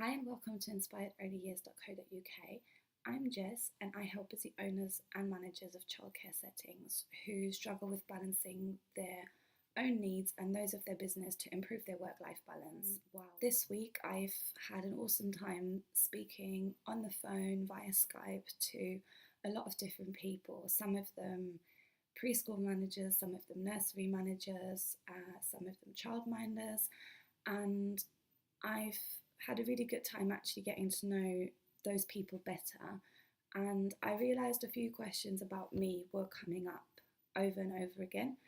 Hi and welcome to inspiredearlyyears.co.uk. I'm Jess and I help busy owners and managers of childcare settings who struggle with balancing their own needs and those of their business to improve their work-life balance. Wow. This week I've had an awesome time speaking on the phone via Skype to a lot of different people, some of them preschool managers, some of them nursery managers, some of them childminders, and I've had a really good time actually getting to know those people better. And I realised a few questions about me were coming up over and over again.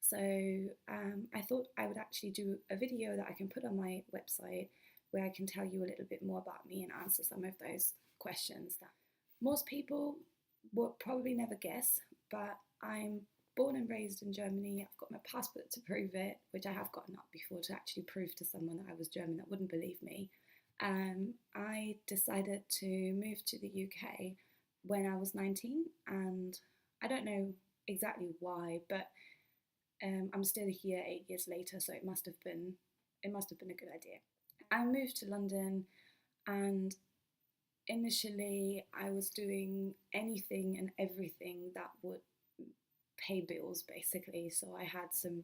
So I thought I would actually do a video that I can put on my website where I can tell you a little bit more about me and answer some of those questions that most people would probably never guess, but I'm born and raised in Germany. I've got my passport to prove it, which I have gotten up before to actually prove to someone that I was German that wouldn't believe me. I decided to move to the UK when I was 19, and I don't know exactly why, but I'm still here 8 years later, so it must have been a good idea. I moved to London, and initially I was doing anything and everything that would pay bills basically. So I had some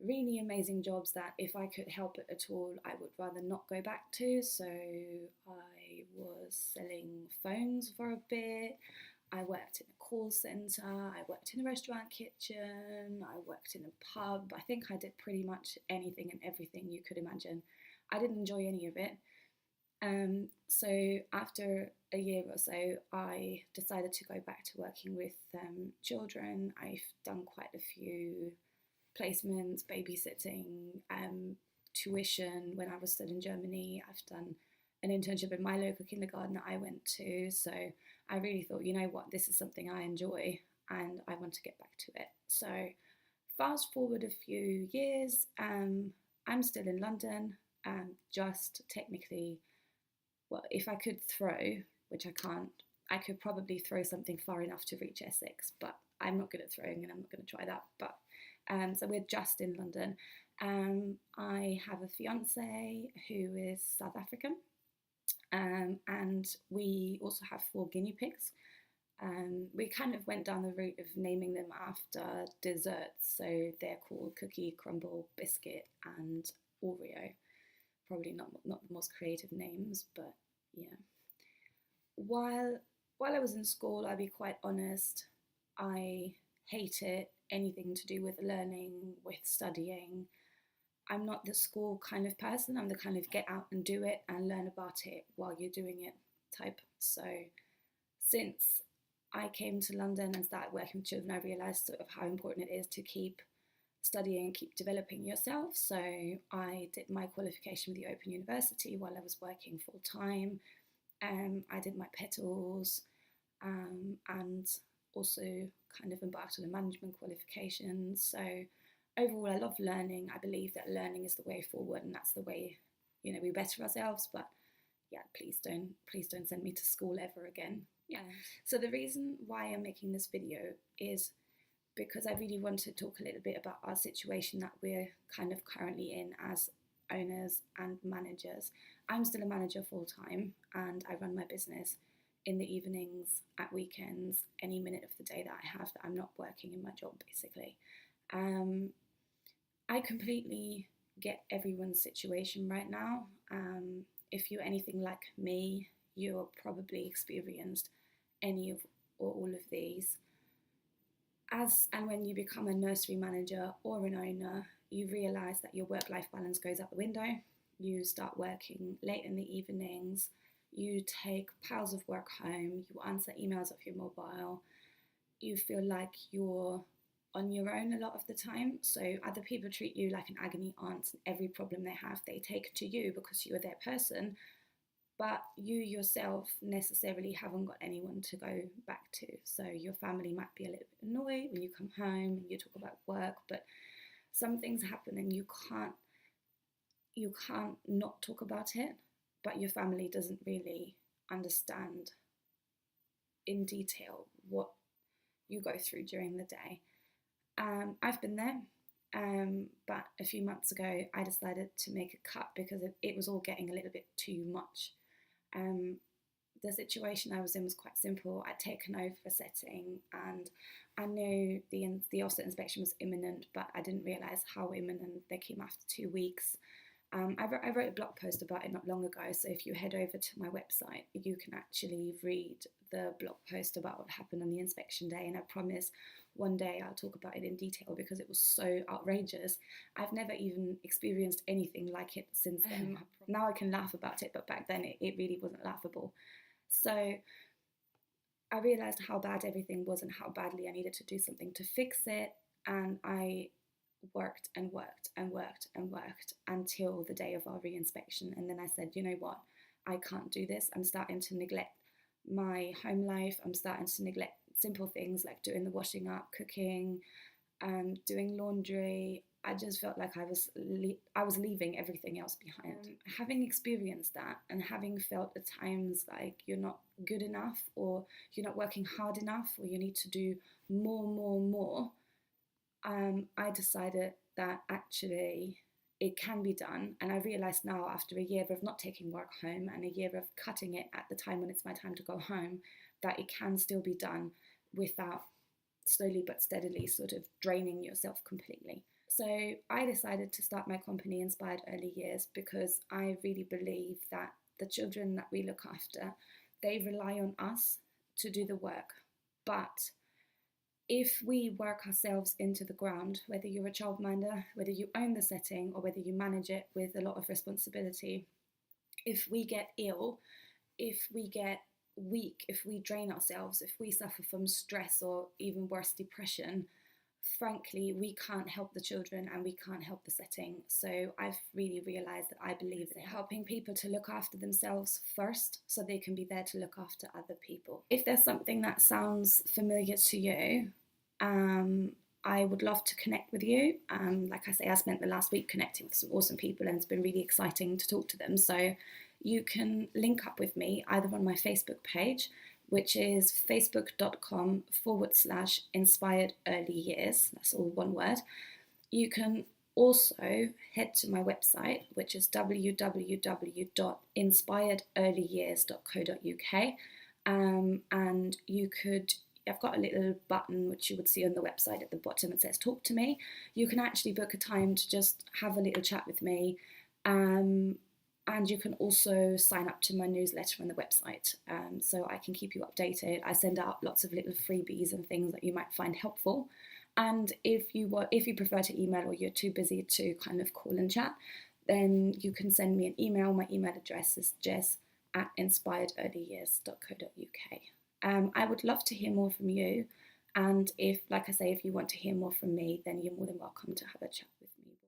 really amazing jobs that if I could help it at all, I would rather not go back to. So I was selling phones for a bit. I worked in a call centre, I worked in a restaurant kitchen, I worked in a pub. I think I did pretty much anything and everything you could imagine. I didn't enjoy any of it. So after a year or so, I decided to go back to working with children. I've done quite a few placements, babysitting, tuition when I was still in Germany. I've done an internship in my local kindergarten that I went to. So I really thought, you know what, this is something I enjoy and I want to get back to it. So fast forward a few years, I'm still in London, just technically, well, if I could throw, which I can't, I could probably throw something far enough to reach Essex, but I'm not good at throwing and I'm not going to try that. But so we're just in London. I have a fiance who is South African, and we also have 4 guinea pigs. We kind of went down the route of naming them after desserts, so they're called Cookie, Crumble, Biscuit, and Oreo. Probably not the most creative names, but yeah. While while I was in school, I'll be quite honest, I hated anything to do with learning, with studying. I'm not the school kind of person. I'm the kind of get out and do it and learn about it while you're doing it type. So since I came to London and started working with children, I realised sort of how important it is to keep studying and keep developing yourself. So I did my qualification with the Open University while I was working full time. I did my petals, and also kind of embarked on a management qualification. So overall, I love learning. I believe that learning is the way forward, and that's the way, we better ourselves. But yeah, please don't send me to school ever again. Yeah. So the reason why I'm making this video is because I really want to talk a little bit about our situation that we're kind of currently in as owners and managers. I'm still a manager full time and I run my business in the evenings, at weekends, any minute of the day that I have that I'm not working in my job basically. I completely get everyone's situation right now. If you're anything like me, you're probably experienced any of or all of these. As and when you become a nursery manager or an owner, you realise that your work-life balance goes out the window. You start working late in the evenings, you take piles of work home, you answer emails off your mobile, you feel like you're on your own a lot of the time. So other people treat you like an agony aunt, and every problem they have, they take to you because you're their person, but you yourself necessarily haven't got anyone to go back to. So your family might be a little bit annoyed when you come home and you talk about work, but some things happen and you can't not talk about it, but your family doesn't really understand in detail what you go through during the day. I've been there. But a few months ago, I decided to make a cut because it was all getting a little bit too much. Um, the situation I was in was quite simple. I'd taken over a setting and I knew the offset inspection was imminent, but I didn't realise how imminent. They came after 2 weeks. I wrote a blog post about it not long ago, so if you head over to my website, you can actually read the blog post about what happened on the inspection day, and I promise one day I'll talk about it in detail because it was so outrageous. I've never even experienced anything like it since then. Now I can laugh about it, but back then it really wasn't laughable. So I realised how bad everything was and how badly I needed to do something to fix it, and I worked and worked and worked and worked until the day of our re-inspection. And then I said, you know what, I can't do this. I'm starting to neglect my home life. I'm starting to neglect simple things like doing the washing up, cooking, doing laundry. I just felt like I was leaving everything else behind. Having experienced that and having felt at times like you're not good enough or you're not working hard enough or you need to do more, I decided that actually it can be done. And I realised now, after a year of not taking work home and a year of cutting it at the time when it's my time to go home, that it can still be done without slowly but steadily sort of draining yourself completely. So I decided to start my company Inspired Early Years because I really believe that the children that we look after, they rely on us to do the work. But if we work ourselves into the ground, whether you're a childminder, whether you own the setting, or whether you manage it with a lot of responsibility, if we get ill, if we get weak, if we drain ourselves, if we suffer from stress or even worse, depression, frankly, we can't help the children and we can't help the setting. So I've really realised that I believe that helping people to look after themselves first so they can be there to look after other people. If there's something that sounds familiar to you, I would love to connect with you. Like I say, I spent the last week connecting with some awesome people and it's been really exciting to talk to them. So you can link up with me either on my Facebook page, which is facebook.com/inspired early years. That's all one word. You can also head to my website, which is www.inspiredearlyyears.co.uk, and I've got a little button which you would see on the website at the bottom. It says talk to me. You can actually book a time to just have a little chat with me. And you can also sign up to my newsletter on the website, so I can keep you updated. I send out lots of little freebies and things that you might find helpful. And if you prefer to email or you're too busy to kind of call and chat, then you can send me an email. My email address is jess@inspiredearlyyears.co.uk. I would love to hear more from you. And if, like I say, if you want to hear more from me, then you're more than welcome to have a chat.